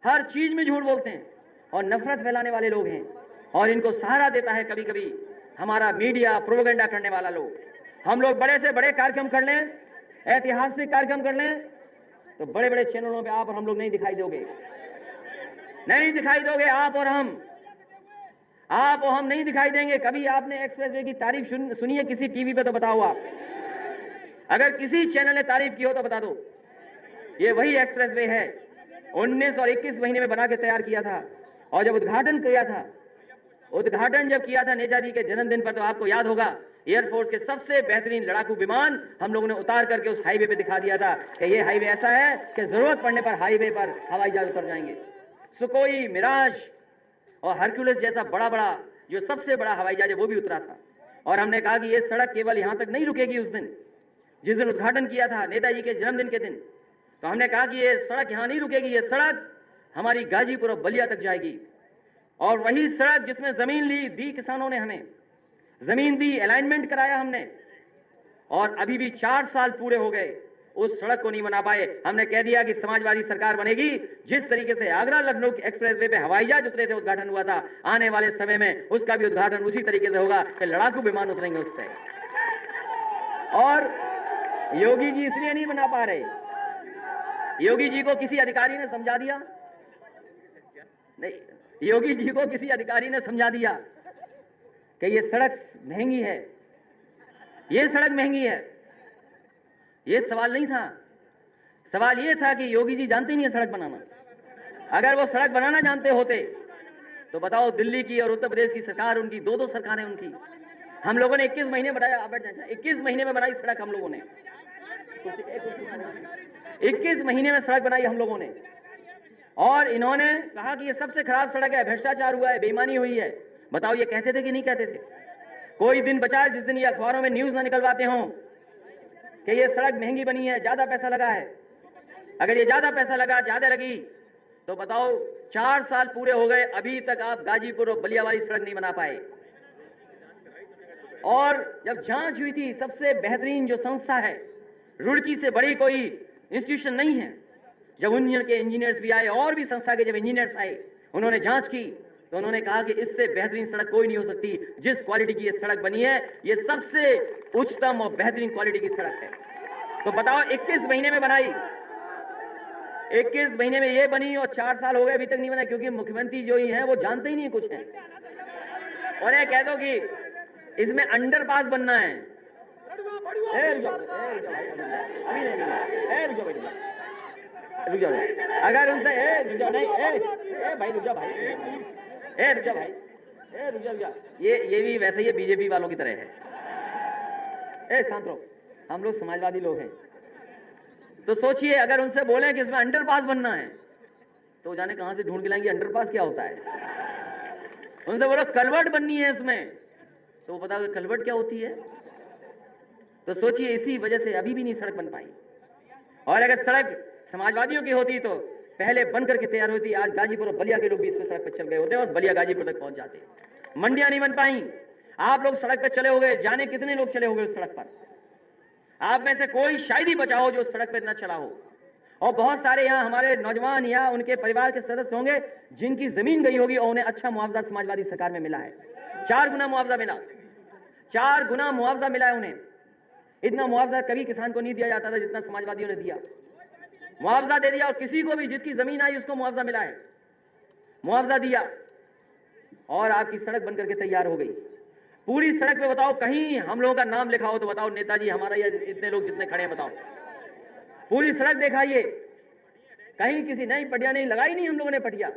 हर चीज में झूठ बोलते हैं और नफरत फैलाने वाले लोग हैं, और इनको सहारा देता है कभी कभी हमारा मीडिया, प्रोपेगेंडा करने वाला लोग। हम लोग बड़े से बड़े कार्यक्रम कर लें, ऐतिहासिक कार्यक्रम कर लें, तो बड़े बड़े चैनलों पे आप और हम लोग नहीं दिखाई दोगे, नहीं दिखाई दोगे। आप और हम नहीं दिखाई देंगे। कभी आपने एक्सप्रेसवे की तारीफ सुनी है किसी टीवी पे? तो बताओ आप, अगर किसी चैनल ने तारीफ की हो तो बता दो। ये वही एक्सप्रेसवे है, 19 और 21 महीने में बना के तैयार किया था। और जब उद्घाटन जब किया था नेताजी के जन्मदिन पर, तो आपको याद होगा एयरफोर्स के सबसे बेहतरीन लड़ाकू विमान हम लोगों ने उतार करके उस हाईवे पे दिखा दिया था कि ये हाईवे ऐसा है कि जरूरत पड़ने पर हाईवे पर हवाई जहाज उतर जाएंगे। सुकोई, मिराज और हरक्यूलिस जैसा बड़ा बड़ा जो सबसे बड़ा हवाई जहाज है वो भी उतरा था। और हमने कहा कि ये सड़क केवल यहां तक नहीं रुकेगी। उस दिन जिस दिन उद्घाटन किया था नेताजी के जन्मदिन के दिन, तो हमने कहा कि ये सड़क यहां नहीं रुकेगी, ये सड़क हमारी गाजीपुर और बलिया तक जाएगी। और वही सड़क जिसमें जमीन दी किसानों ने, हमें जमीन दी, अलाइनमेंट कराया हमने, और अभी भी 4 साल पूरे हो गए, उस सड़क को नहीं बना पाए। हमने कह दिया कि समाजवादी सरकार बनेगी। जिस तरीके से आगरा लखनऊ एक्सप्रेसवे पे हवाई जहाज उतरे थे, उद्घाटन हुआ था, आने वाले समय में उसका भी उद्घाटन उसी तरीके से होगा कि लड़ाकू विमान उतरेंगे उस पर। और योगी जी इसलिए नहीं बना पा रहे, योगी जी को किसी अधिकारी ने समझा दिया, नहीं, योगी जी को किसी अधिकारी ने समझा दिया कि ये सड़क महंगी है, ये सड़क महंगी है। ये सवाल नहीं था, सवाल ये था कि योगी जी जानते नहीं है सड़क बनाना। अगर वो सड़क बनाना जानते होते तो बताओ, दिल्ली की और उत्तर प्रदेश की सरकार, उनकी दो सरकारें उनकी, हम लोगों ने 21 महीने बनाया। 21 महीने में बनाई सड़क हम लोगों ने, 21 महीने में सड़क बनाई हम लोगों ने। और इन्होंने कहा कि ये सबसे खराब सड़क है, भ्रष्टाचार हुआ है, बेईमानी हुई है। बताओ, ये कहते थे कि नहीं कहते थे? कोई दिन बचा है जिस दिन ये अखबारों में न्यूज ना निकलवाते हों कि ये सड़क महंगी बनी है, ज्यादा पैसा लगा है। अगर ये ज्यादा पैसा लगा, ज्यादा लगी, तो बताओ 4 साल पूरे हो गए, अभी तक आप गाजीपुर और बलिया वाली सड़क नहीं बना पाए। और जब जांच हुई थी, सबसे बेहतरीन जो संस्था है, रुड़की से बड़ी कोई इंस्टीट्यूशन नहीं है, जब उन्हीं के इंजीनियर्स भी आए और भी संस्था के जब इंजीनियर्स आए, उन्होंने जांच की, तो उन्होंने कहा कि इससे बेहतरीन सड़क कोई नहीं हो सकती। जिस क्वालिटी की ये सड़क बनी है, ये सबसे उच्चतम और बेहतरीन क्वालिटी की सड़क है। तो बताओ, 21 महीने में बनाई, 21 महीने में ये बनी, और 4 साल हो गए अभी तक नहीं बना, क्योंकि मुख्यमंत्री जो ही हैं वो जानते ही नहीं कुछ है। और ये कह दो कि इसमें अंडरपास बनना है, अगर उनसे ये भी वैसे ही बीजेपी वालों की तरह है। शांत रहो, हम लोग समाजवादी लोग हैं। तो सोचिए, अगर उनसे बोले कि इसमें अंडरपास बनना है, तो जाने कहां से ढूंढ के लाएंगे अंडरपास क्या होता है। उनसे बोलो कलवर्ट बननी है इसमें, तो वो बताओ कलवर्ट क्या होती है। तो सोचिए, इसी वजह से अभी भी नहीं सड़क बन पाई। और अगर सड़क समाजवादियों की होती तो पहले बन करके तैयार होती। आज गाजीपुर और बलिया के लोग भी इस सड़क पर चल गए होते और बलिया गाजीपुर तक पहुंच जाते। मंडियां नहीं बन पाई, आप लोग सड़क पर चले हो गए, जाने कितने लोग चले हो गए उस सड़क पर। आप में से कोई शायद ही बचा हो जो उस सड़क पर न चला हो। और बहुत सारे यहाँ हमारे नौजवान या उनके परिवार के सदस्य होंगे जिनकी जमीन गई होगी और उन्हें अच्छा मुआवजा समाजवादी सरकार में मिला है। 4 गुना मुआवजा मिला, 4 गुना मुआवजा मिला है उन्हें। इतना मुआवजा कभी किसान को नहीं दिया जाता था जितना समाजवादियों ने दिया। मुआवजा दे दिया, और किसी को भी जिसकी जमीन आई उसको मुआवजा मिला है, मुआवजा दिया, और आपकी सड़क बनकर के तैयार हो गई। पूरी सड़क पे बताओ कहीं हम लोगों का नाम लिखा हो तो बताओ, नेताजी हमारा, या इतने लोग जितने खड़े हैं बताओ। पूरी सड़क दिखाइए, कहीं किसी नई पटिया नहीं लगाई, नहीं हम लोगों ने पटिया,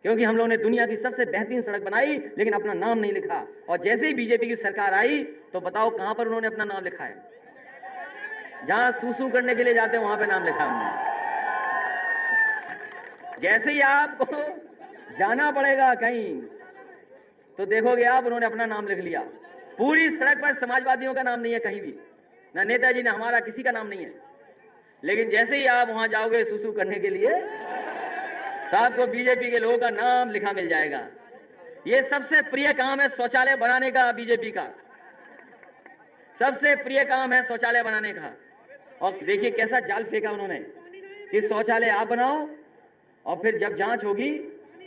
क्योंकि हम लोगों ने दुनिया की सबसे बेहतरीन सड़क बनाई, लेकिन अपना नाम नहीं लिखा। और जैसे ही बीजेपी की सरकार आई तो बताओ कहां पर उन्होंने अपना नाम लिखा है। जहां सूसू करने के लिए जाते हैं वहां पे नाम लिखा हमने। जैसे ही आपको जाना पड़ेगा कहीं तो देखोगे आप, उन्होंने अपना नाम लिख लिया। पूरी सड़क पर समाजवादियों का नाम नहीं है कहीं भी, ना नेताजी ना हमारा, किसी का नाम नहीं है। लेकिन जैसे ही आप वहां जाओगे सुसु करने के लिए तो आपको बीजेपी के लोगों का नाम लिखा मिल जाएगा। ये सबसे प्रिय काम है शौचालय बनाने का, बीजेपी का सबसे प्रिय काम है शौचालय बनाने का। और देखिए कैसा जाल फेंका उन्होंने कि शौचालय आप बनाओ और फिर जब जांच होगी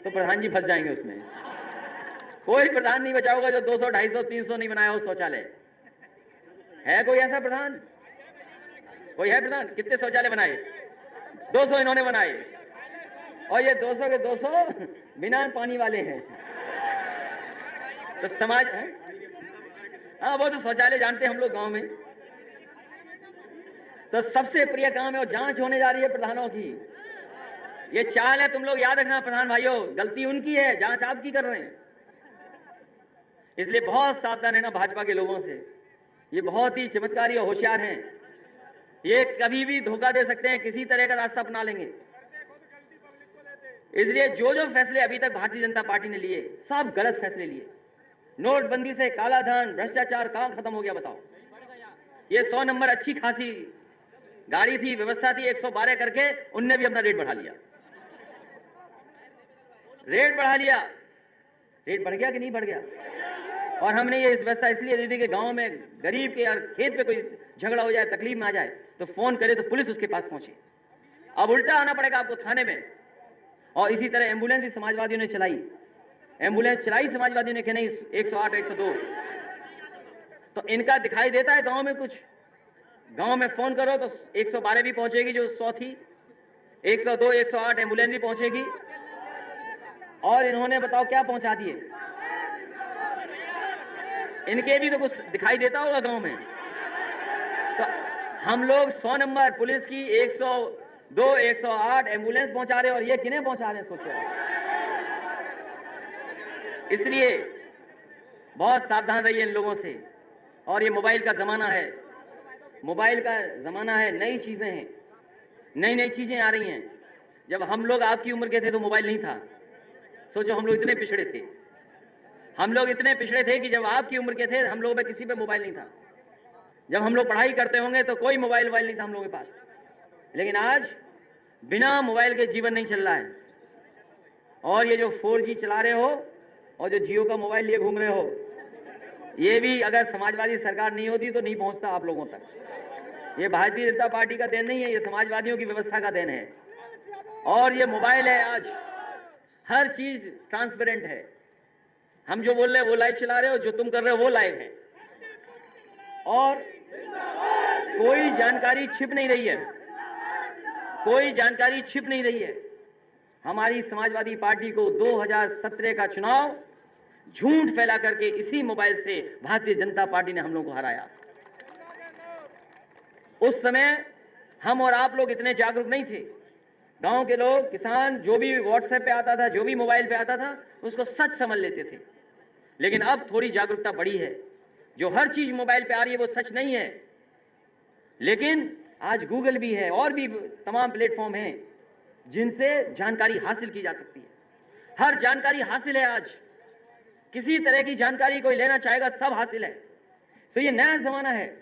तो प्रधान जी फंस जाएंगे उसमें। कोई प्रधान नहीं बचा होगा जो 200, 250, 300 नहीं बनाया हो शौचालय। है कोई ऐसा प्रधान? कोई है प्रधान? कितने शौचालय बनाए? 200 इन्होंने बनाए, और ये 200 के 200 बिना पानी वाले हैं। तो समाज है, हाँ वो तो शौचालय जानते हैं हम लोग गांव में। तो सबसे प्रिय काम है, और जांच होने जा रही है प्रधानों की। ये चाल है, तुम लोग याद रखना प्रधान भाइयों, गलती उनकी है, जांच आपकी कर रहे हैं। इसलिए बहुत सावधान रहना भाजपा के लोगों से। ये बहुत ही चमत्कारी और होशियार हैं, ये कभी भी धोखा दे सकते हैं, किसी तरह का रास्ता अपना लेंगे। इसलिए जो जो फैसले अभी तक भारतीय जनता पार्टी ने लिए, सब गलत फैसले लिए। नोटबंदी से काला धन, भ्रष्टाचार कहां खत्म हो गया बताओ? ये 100 नंबर अच्छी खासी गाड़ी थी, व्यवस्था थी, 112 करके उनने भी अपना रेट बढ़ा लिया। रेट बढ़ा लिया, रेट बढ़ गया कि नहीं बढ़ गया? और हमने ये व्यवस्था इसलिए दी थी कि गांव में गरीब के यार खेत पे कोई झगड़ा हो जाए, तकलीफ में आ जाए, तो फोन करे तो पुलिस उसके पास पहुंचे। अब उल्टा आना पड़ेगा आपको थाने में। और इसी तरह एम्बुलेंस भी समाजवादियों ने चलाई, एम्बुलेंस चलाई समाजवादियों ने कि नहीं 108, 102। तो इनका दिखाई देता है गांव में कुछ? गांव में फोन करो तो 112 भी पहुंचेगी जो 100 थी, 102, 108 एम्बुलेंस भी पहुंचेगी। और इन्होंने बताओ क्या पहुंचा दिए? इनके भी तो कुछ दिखाई देता होगा गांव में। तो हम लोग 100 नंबर पुलिस की, 102, 108 एम्बुलेंस पहुंचा रहे, और ये किन्हें पहुंचा रहे हैं सोचो। इसलिए बहुत सावधान रहिए इन लोगों से। और ये मोबाइल का जमाना है, मोबाइल का जमाना है, नई चीजें हैं, नई नई चीजें आ रही हैं। जब हम लोग आपकी उम्र के थे तो मोबाइल नहीं था। सोचो हम लोग इतने पिछड़े थे, हम लोग इतने पिछड़े थे कि जब आपकी उम्र के थे हम लोगों पे किसी पे मोबाइल नहीं था। जब हम लोग पढ़ाई करते होंगे तो कोई मोबाइल नहीं था हम लोगों के पास। लेकिन आज बिना मोबाइल के जीवन नहीं चल रहा है। और ये जो 4G चला रहे हो और जो जियो का मोबाइल लिए घूम रहे हो, ये भी अगर समाजवादी सरकार नहीं होती तो नहीं पहुंचता आप लोगों तक। ये भारतीय जनता पार्टी का देन नहीं है, ये समाजवादियों की व्यवस्था का देन है। और ये मोबाइल है, आज हर चीज ट्रांसपेरेंट है। हम जो बोल रहे हैं वो लाइव चला रहे हो, जो तुम कर रहे हो वो लाइव है, और कोई जानकारी छिप नहीं रही है, कोई जानकारी छिप नहीं रही है। हमारी समाजवादी पार्टी को 2017 का चुनाव झूठ फैला करके इसी मोबाइल से भारतीय जनता पार्टी ने हम लोगों को हराया। उस समय हम और आप लोग इतने जागरूक नहीं थे। गांव के लोग, किसान, जो भी व्हाट्सएप पे आता था, जो भी मोबाइल पे आता था, उसको सच समझ लेते थे। लेकिन अब थोड़ी जागरूकता बढ़ी है। जो हर चीज मोबाइल पे आ रही है वो सच नहीं है। लेकिन आज गूगल भी है और भी तमाम प्लेटफॉर्म हैं जिनसे जानकारी हासिल की जा सकती है। हर जानकारी हासिल है आज, किसी तरह की जानकारी कोई लेना चाहेगा सब हासिल है। तो ये नया जमाना है,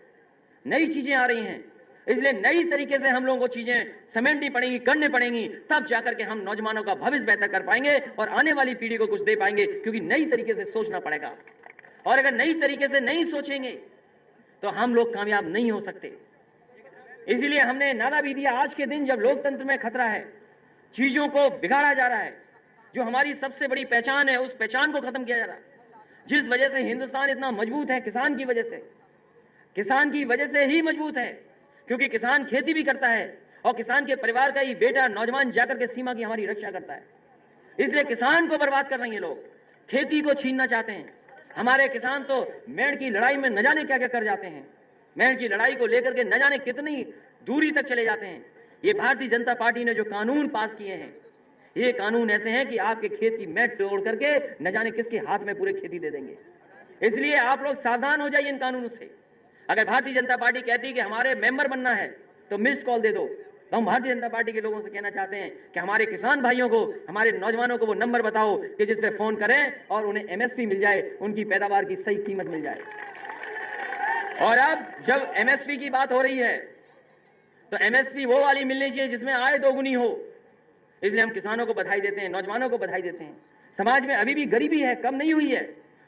नई चीजें आ रही हैं, इसलिए नई तरीके से हम लोगों को चीजें समेटनी पड़ेंगी, करनी पड़ेंगी, तब जाकर के हम नौजवानों का भविष्य बेहतर कर पाएंगे और आने वाली पीढ़ी को कुछ दे पाएंगे, क्योंकि नई तरीके से सोचना पड़ेगा। और अगर नई तरीके से नहीं सोचेंगे तो हम लोग कामयाब नहीं हो सकते। इसीलिए हमने नारा भी दिया, आज के दिन जब लोकतंत्र में खतरा है, चीजों को बिगाड़ा जा रहा है, जो हमारी सबसे बड़ी पहचान है उस पहचान को खत्म किया जा रहा है। जिस वजह से हिंदुस्तान इतना मजबूत है, किसान की वजह से, किसान की वजह से ही मजबूत है, क्योंकि किसान खेती भी करता है और किसान के परिवार का ही बेटा नौजवान जाकर के सीमा की हमारी रक्षा करता है। इसलिए किसान को बर्बाद कर रहे हैं ये लोग, खेती को छीनना चाहते हैं। हमारे किसान तो मेड़ की लड़ाई में न जाने क्या क्या कर जाते हैं, मेड़ की लड़ाई को लेकर के न जाने कितनी दूरी तक चले जाते हैं। ये भारतीय जनता पार्टी ने जो कानून पास किए हैं, ये कानून ऐसे हैं कि आपके खेत की मेड़ तोड़ करके न जाने किसके हाथ में पूरे खेती दे देंगे। इसलिए आप लोग सावधान हो जाइए इन कानूनों से। अगर भारतीय जनता पार्टी कहती है कि हमारे मेंबर बनना है तो मिस्ड कॉल दे दो, तो हम भारतीय जनता पार्टी के लोगों से कहना चाहते हैं कि हमारे किसान भाइयों को, हमारे नौजवानों को वो नंबर बताओ कि जिस पे फोन करें और उन्हें एमएसपी मिल जाए, उनकी पैदावार की सही कीमत मिल जाए। और अब जब एमएसपी की बात हो रही है तो एमएसपी वो वाली मिलनी चाहिए जिसमें आय दोगुनी हो। इसलिए हम किसानों को बधाई देते हैं, नौजवानों को बधाई देते हैं। समाज में अभी भी गरीबी है, कम नहीं हुई है।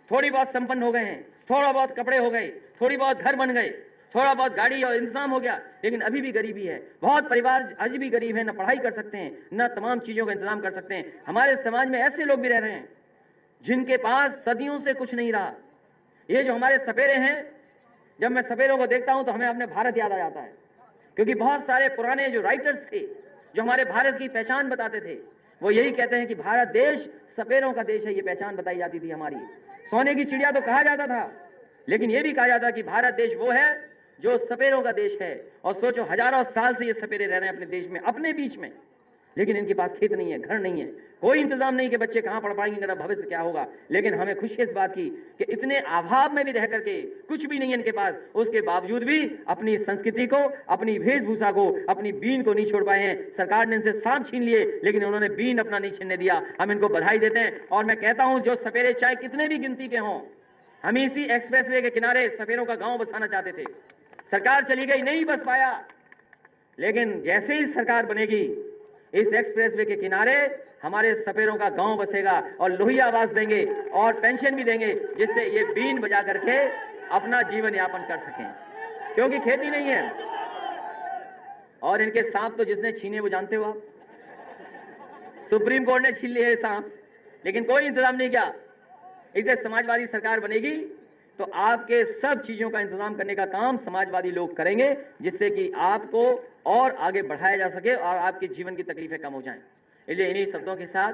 थोड़ी बहुत संपन्न हो गए हैं, थोड़ा बहुत कपड़े हो गए, थोड़ी बहुत घर बन गए, थोड़ा बहुत गाड़ी और इंतजाम हो गया, लेकिन अभी भी गरीबी है। बहुत परिवार आज भी गरीब है, न पढ़ाई कर सकते हैं, न तमाम चीज़ों का इंतजाम कर सकते हैं। हमारे समाज में ऐसे लोग भी रह रहे हैं जिनके पास सदियों से कुछ नहीं रहा। ये जो हमारे सपेरे हैं, जब मैं सपेरों को देखता हूं तो हमें अपने भारत याद आ जाता है, क्योंकि बहुत सारे पुराने जो राइटर्स थे, जो हमारे भारत की पहचान बताते थे, वो यही कहते हैं कि भारत देश सपेरों का देश है। ये पहचान बताई जाती थी हमारी। सोने की चिड़िया तो कहा जाता था, लेकिन ये भी कहा जाता कि भारत देश वो है जो सपेरों का देश है। और सोचो, हजारों साल से ये सपेरे रह रहे हैं अपने देश में, अपने बीच में, लेकिन इनके पास खेत नहीं है, घर नहीं है, कोई इंतजाम नहीं कि बच्चे कहां पढ़ पाएंगे, इनका भविष्य क्या होगा। लेकिन हमें खुशी इस बात की कि इतने अभाव में भी रह करके, कुछ भी नहीं है इनके पास, उसके बावजूद भी अपनी संस्कृति को, अपनी वेशभूषा को, अपनी बीन को नहीं छोड़ पाए हैं। सरकार ने इनसे सांप छीन लिए, लेकिन उन्होंने बीन अपना नहीं छीनने दिया। हम इनको बधाई देते हैं। और मैं कहता हूं, जो सपेरे चाहे कितने भी गिनती के हों, हम इसी एक्सप्रेसवे के किनारे सपेरों का गांव बसाना चाहते थे। सरकार चली गई, नहीं बस पाया, लेकिन जैसे ही सरकार बनेगी, इस एक्सप्रेसवे के किनारे हमारे सपेरों का गांव बसेगा और लोहिया आवास देंगे और पेंशन भी देंगे, जिससे ये बीन बजा करके अपना जीवन यापन कर सकें, क्योंकि खेती नहीं है। और इनके सांप तो जिसने छीने वो जानते हो आप, सुप्रीम कोर्ट ने छीन लिए सांप, लेकिन कोई इंतजाम नहीं किया। इसे समाजवादी सरकार बनेगी तो आपके सब चीजों का इंतजाम करने का काम समाजवादी लोग करेंगे, जिससे कि आपको और आगे बढ़ाया जा सके और आपके जीवन की तकलीफें कम हो जाएं। इसलिए इन्हीं शब्दों के साथ